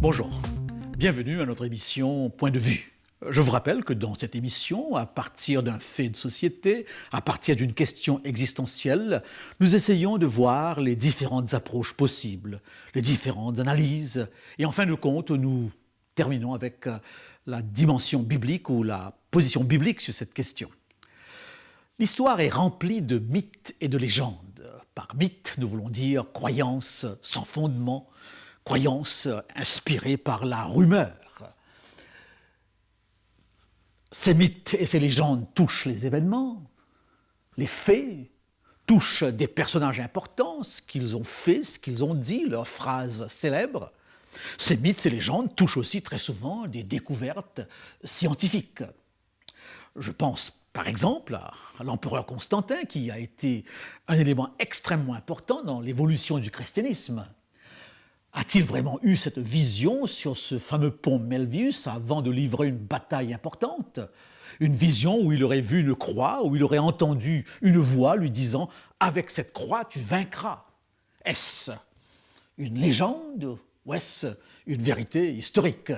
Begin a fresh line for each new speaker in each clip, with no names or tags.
Bonjour, bienvenue à notre émission Point de vue. Je vous rappelle que dans cette émission, à partir d'un fait de société, à partir d'une question existentielle, nous essayons de voir les différentes approches possibles, les différentes analyses, et en fin de compte, nous terminons avec la dimension biblique ou la position biblique sur cette question. L'histoire est remplie de mythes et de légendes. Par mythe, nous voulons dire croyances sans fondement, croyances inspirées par la rumeur. Ces mythes et ces légendes touchent les événements, les faits, touchent des personnages importants, ce qu'ils ont fait, ce qu'ils ont dit, leurs phrases célèbres. Ces mythes, ces légendes touchent aussi très souvent des découvertes scientifiques. Je pense par exemple à l'empereur Constantin, qui a été un élément extrêmement important dans l'évolution du christianisme. A-t-il vraiment eu cette vision sur ce fameux pont Melvius avant de livrer une bataille importante? Une vision où il aurait vu une croix, où il aurait entendu une voix lui disant « Avec cette croix, tu vaincras ». Est-ce une légende ou est-ce une vérité historique?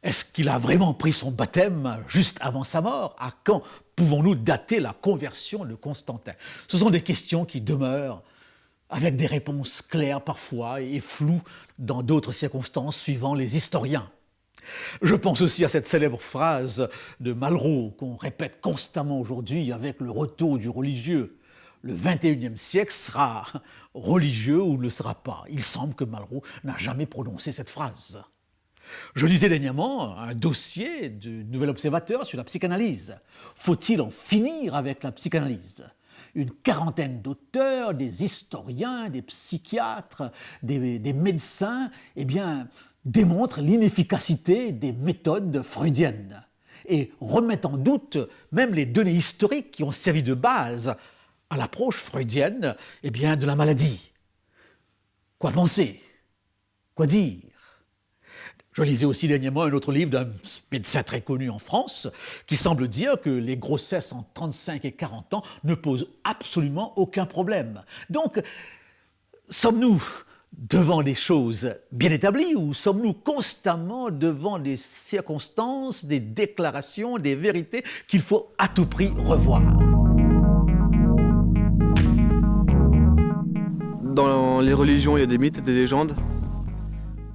Est-ce qu'il a vraiment pris son baptême juste avant sa mort? À quand pouvons-nous dater la conversion de Constantin? Ce sont des questions qui demeurent avec des réponses claires parfois et floues dans d'autres circonstances suivant les historiens. Je pense aussi à cette célèbre phrase de Malraux qu'on répète constamment aujourd'hui avec le retour du religieux. Le XXIe siècle sera religieux ou ne le sera pas. Il semble que Malraux n'a jamais prononcé cette phrase. Je lisais dernièrement un dossier du Nouvel Observateur sur la psychanalyse. Faut-il en finir avec la psychanalyse? Une quarantaine d'auteurs, des historiens, des psychiatres, des médecins, démontrent l'inefficacité des méthodes freudiennes et remettent en doute même les données historiques qui ont servi de base à l'approche freudienne de la maladie. Quoi penser? Quoi dire? Je lisais aussi dernièrement un autre livre d'un médecin très connu en France qui semble dire que les grossesses en 35 et 40 ans ne posent absolument aucun problème. Donc, sommes-nous devant des choses bien établies ou sommes-nous constamment devant des circonstances, des déclarations, des vérités qu'il faut à tout prix revoir?
Dans les religions, il y a des mythes et des légendes.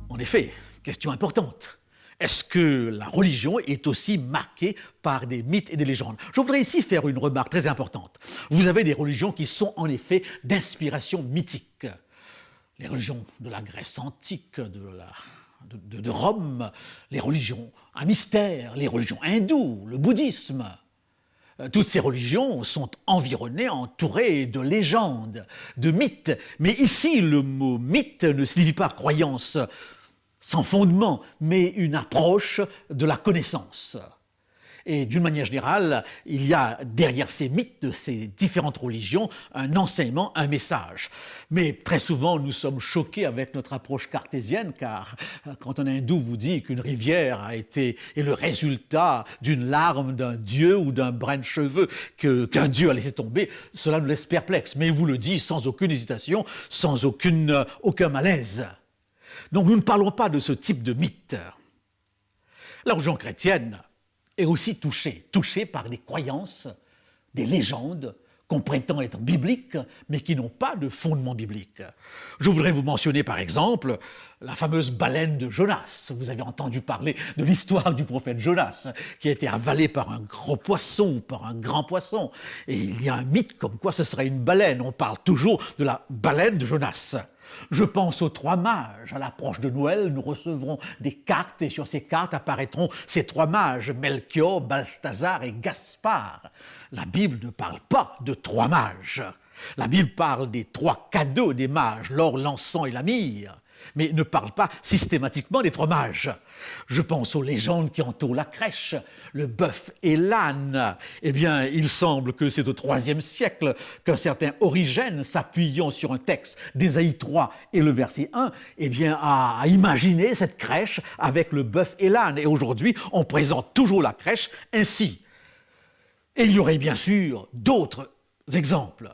En effet. Question importante. Est-ce que la religion est aussi marquée par des mythes et des légendes? Je voudrais ici faire une remarque très importante. Vous avez des religions qui sont en effet d'inspiration mythique. Les religions de la Grèce antique, de Rome, les religions à mystère, les religions hindoues, le bouddhisme. Toutes ces religions sont environnées, entourées de légendes, de mythes. Mais ici, le mot mythe ne signifie pas croyance sans fondement, mais une approche de la connaissance. Et d'une manière générale, il y a derrière ces mythes de ces différentes religions un enseignement, un message. Mais très souvent, nous sommes choqués avec notre approche cartésienne, car quand un hindou vous dit qu'une rivière est le résultat d'une larme d'un dieu ou d'un brin de cheveux qu'un dieu a laissé tomber, cela nous laisse perplexes. Mais il vous le dit sans aucune hésitation, sans aucun malaise. Donc nous ne parlons pas de ce type de mythe. La religion chrétienne est aussi touchée par des croyances, des légendes qu'on prétend être bibliques, mais qui n'ont pas de fondement biblique. Je voudrais vous mentionner par exemple la fameuse baleine de Jonas. Vous avez entendu parler de l'histoire du prophète Jonas, qui a été avalé par un gros poisson ou par un grand poisson. Et il y a un mythe comme quoi ce serait une baleine. On parle toujours de la baleine de Jonas. Je pense aux trois mages. À l'approche de Noël, nous recevrons des cartes et sur ces cartes apparaîtront ces trois mages, Melchior, Balthazar et Gaspard. La Bible ne parle pas de trois mages. La Bible parle des trois cadeaux des mages, l'or, l'encens et la myrrhe, mais ne parle pas systématiquement des trois mages. Je pense aux légendes qui entourent la crèche, le bœuf et l'âne. Il semble que c'est au IIIe siècle qu'un certain Origène, s'appuyant sur un texte d'Ésaïe 3 et le verset 1, a imaginé cette crèche avec le bœuf et l'âne. Et aujourd'hui, on présente toujours la crèche ainsi. Et il y aurait bien sûr d'autres exemples.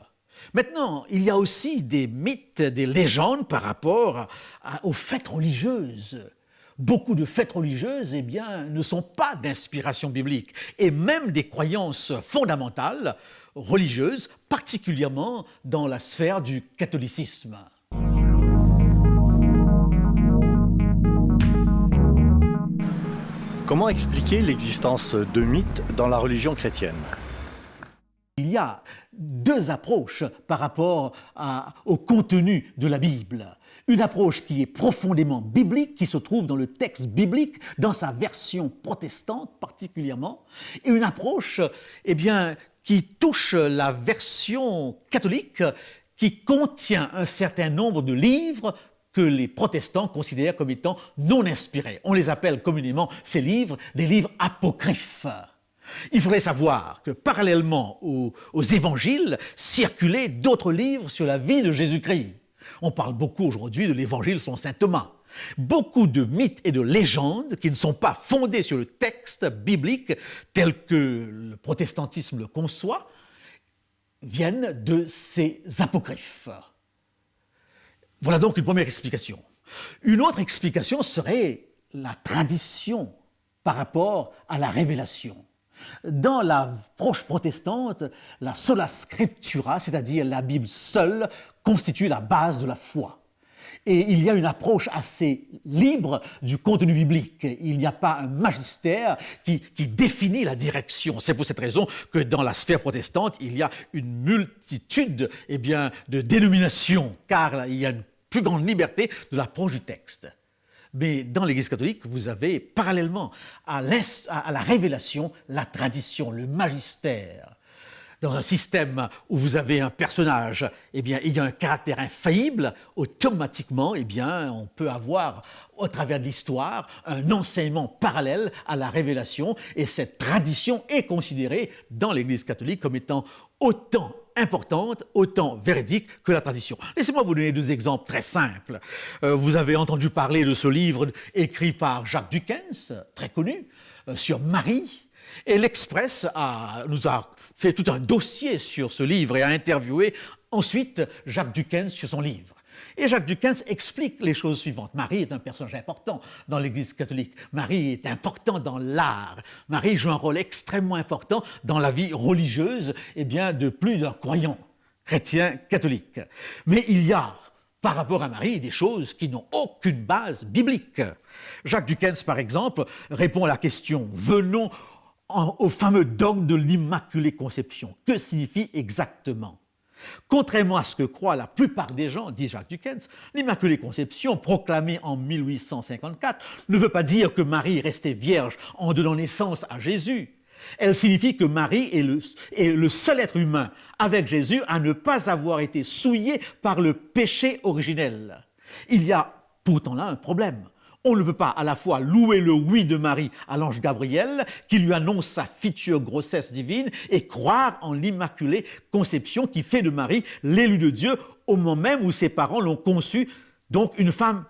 Maintenant, il y a aussi des mythes, des légendes par rapport aux fêtes religieuses. Beaucoup de fêtes religieuses ne sont pas d'inspiration biblique et même des croyances fondamentales religieuses, particulièrement dans la sphère du catholicisme.
Comment expliquer l'existence de mythes dans la religion chrétienne ?
Il y a deux approches par rapport au contenu de la Bible. Une approche qui est profondément biblique, qui se trouve dans le texte biblique, dans sa version protestante particulièrement, et une approche qui touche la version catholique, qui contient un certain nombre de livres que les protestants considèrent comme étant non inspirés. On les appelle communément, ces livres, des livres apocryphes. Il faudrait savoir que parallèlement aux évangiles circulaient d'autres livres sur la vie de Jésus-Christ. On parle beaucoup aujourd'hui de l'évangile selon saint Thomas. Beaucoup de mythes et de légendes qui ne sont pas fondés sur le texte biblique tel que le protestantisme le conçoit viennent de ces apocryphes. Voilà donc une première explication. Une autre explication serait la tradition par rapport à la révélation. Dans l'approche protestante, la sola scriptura, c'est-à-dire la Bible seule, constitue la base de la foi. Et il y a une approche assez libre du contenu biblique. Il n'y a pas un magistère qui définit la direction. C'est pour cette raison que dans la sphère protestante, il y a une multitude de dénominations, car il y a une plus grande liberté de l'approche du texte. Mais dans l'Église catholique, vous avez parallèlement à la révélation, la tradition, le magistère. Dans un système où vous avez un personnage, il y a un caractère infaillible, automatiquement, on peut avoir, au travers de l'histoire, un enseignement parallèle à la révélation, et cette tradition est considérée dans l'Église catholique comme étant autant importante, autant véridique que la tradition. Laissez-moi vous donner deux exemples très simples. Vous avez entendu parler de ce livre écrit par Jacques Dukens, très connu, sur Marie. Et l'Express nous a fait tout un dossier sur ce livre et a interviewé ensuite Jacques Dukens sur son livre. Et Jacques Dukens explique les choses suivantes. Marie est un personnage important dans l'Église catholique. Marie est important dans l'art. Marie joue un rôle extrêmement important dans la vie religieuse de plusieurs croyants chrétiens catholiques. Mais il y a, par rapport à Marie, des choses qui n'ont aucune base biblique. Jacques Dukens, par exemple, répond à la question « Venons au fameux dogme de l'Immaculée Conception. Que signifie exactement ? Contrairement à ce que croient la plupart des gens, dit Jacques Dukens, l'Immaculée Conception, proclamée en 1854, ne veut pas dire que Marie restait vierge en donnant naissance à Jésus. Elle signifie que Marie est le seul être humain avec Jésus à ne pas avoir été souillé par le péché originel. Il y a pourtant là un problème. On ne peut pas à la fois louer le oui de Marie à l'ange Gabriel, qui lui annonce sa future grossesse divine, et croire en l'Immaculée Conception qui fait de Marie l'élu de Dieu au moment même où ses parents l'ont conçue, donc une femme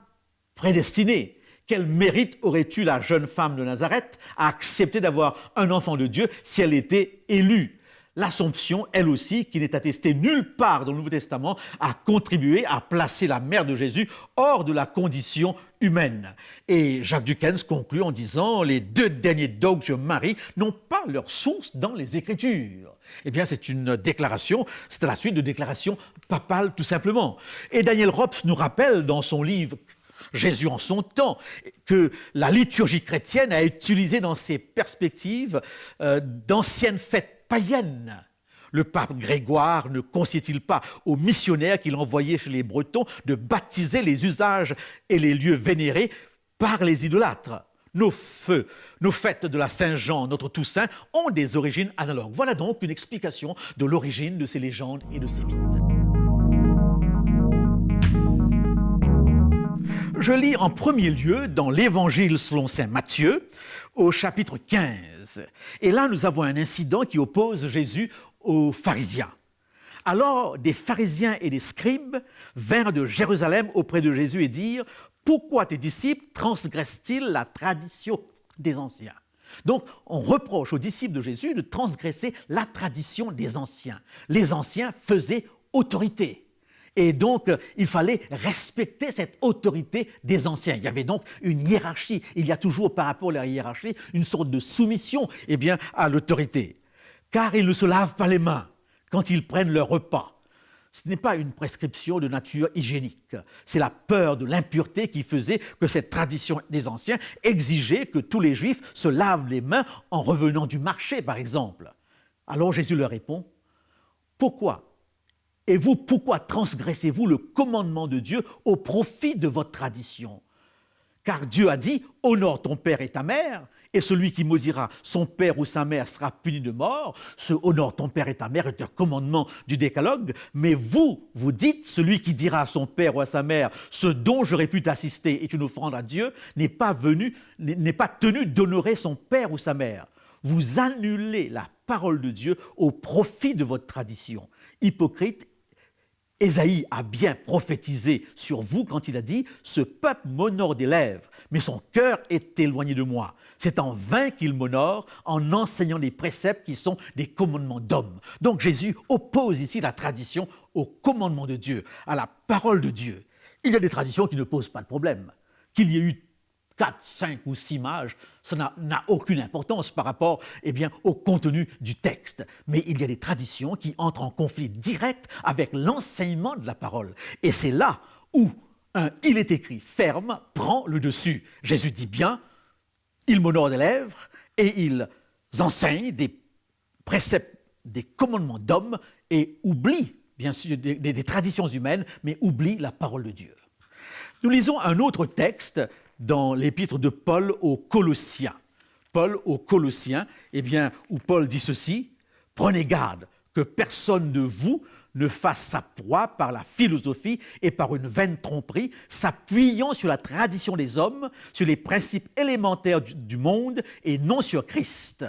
prédestinée. Quel mérite aurait eu la jeune femme de Nazareth à accepter d'avoir un enfant de Dieu si elle était élue ? L'Assomption, elle aussi, qui n'est attestée nulle part dans le Nouveau Testament, a contribué à placer la mère de Jésus hors de la condition humaine. Et Jacques Dukens conclut en disant « Les deux derniers dogmes sur Marie n'ont pas leur source dans les Écritures ». C'est une déclaration, c'est à la suite de déclarations papales tout simplement. Et Daniel Rops nous rappelle dans son livre Jésus en son temps, que la liturgie chrétienne a utilisé dans ses perspectives d'anciennes fêtes païennes. Le pape Grégoire ne conseillait-il pas aux missionnaires qu'il envoyait chez les Bretons de baptiser les usages et les lieux vénérés par les idolâtres ? Nos fêtes de la Saint-Jean, notre Toussaint, ont des origines analogues. Voilà donc une explication de l'origine de ces légendes et de ces mythes. Je lis en premier lieu dans l'Évangile selon saint Matthieu, au chapitre 15. Et là, nous avons un incident qui oppose Jésus aux pharisiens. Alors, des pharisiens et des scribes vinrent de Jérusalem auprès de Jésus et dirent « Pourquoi tes disciples transgressent-ils la tradition des anciens ?» Donc, on reproche aux disciples de Jésus de transgresser la tradition des anciens. Les anciens faisaient autorité. Et donc, il fallait respecter cette autorité des anciens. Il y avait donc une hiérarchie. Il y a toujours, par rapport à la hiérarchie, une sorte de soumission à l'autorité. Car ils ne se lavent pas les mains quand ils prennent leur repas. Ce n'est pas une prescription de nature hygiénique. C'est la peur de l'impureté qui faisait que cette tradition des anciens exigeait que tous les Juifs se lavent les mains en revenant du marché, par exemple. Alors Jésus leur répond, « Pourquoi ? Et vous, pourquoi transgressez-vous le commandement de Dieu au profit de votre tradition ? Car Dieu a dit, honore ton père et ta mère, et celui qui maudira son père ou sa mère sera puni de mort. Ce honore ton père et ta mère est un commandement du décalogue, mais vous dites, celui qui dira à son père ou à sa mère, ce dont j'aurais pu t'assister est une offrande à Dieu, n'est pas tenu d'honorer son père ou sa mère. Vous annulez la parole de Dieu au profit de votre tradition. Hypocrite, Ésaïe a bien prophétisé sur vous quand il a dit « Ce peuple m'honore des lèvres, mais son cœur est éloigné de moi. C'est en vain qu'il m'honore en enseignant des préceptes qui sont des commandements d'hommes. » Donc Jésus oppose ici la tradition au commandement de Dieu, à la parole de Dieu. Il y a des traditions qui ne posent pas de problème. Qu'il y ait eu 4, 5 ou 6 mages, ça n'a aucune importance par rapport au contenu du texte. Mais il y a des traditions qui entrent en conflit direct avec l'enseignement de la parole. Et c'est là où il est écrit ferme prend le dessus. Jésus dit bien, ils m'honorent des lèvres et ils enseignent des préceptes, des commandements d'hommes et oublient bien sûr des traditions humaines, mais oublient la parole de Dieu. Nous lisons un autre texte dans l'épître de Paul aux Colossiens. Paul aux Colossiens, où Paul dit ceci, « Prenez garde que personne de vous ne fasse sa proie par la philosophie et par une vaine tromperie, s'appuyant sur la tradition des hommes, sur les principes élémentaires du monde et non sur Christ. »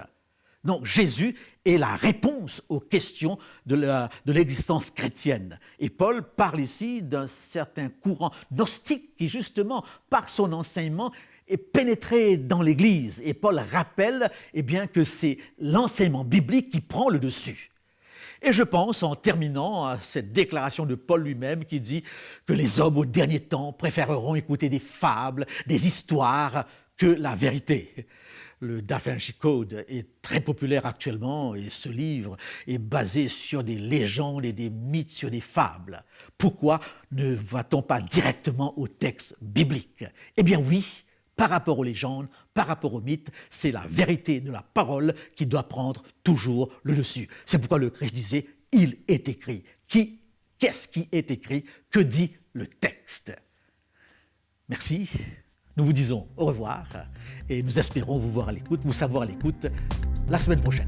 Donc Jésus est la réponse aux questions de l'existence chrétienne. Et Paul parle ici d'un certain courant gnostique qui justement, par son enseignement, est pénétré dans l'Église. Et Paul rappelle que c'est l'enseignement biblique qui prend le dessus. Et je pense, en terminant, à cette déclaration de Paul lui-même qui dit que les hommes au dernier temps préféreront écouter des fables, des histoires, que la vérité. Le Da Vinci Code est très populaire actuellement et ce livre est basé sur des légendes et des mythes, sur des fables. Pourquoi ne va-t-on pas directement au texte biblique ? Eh bien oui, par rapport aux légendes, par rapport aux mythes, c'est la vérité de la parole qui doit prendre toujours le dessus. C'est pourquoi le Christ disait « il est écrit ». Qu'est-ce qui est écrit ? Que dit le texte ? Merci. Nous vous disons au revoir et nous espérons vous savoir à l'écoute la semaine prochaine.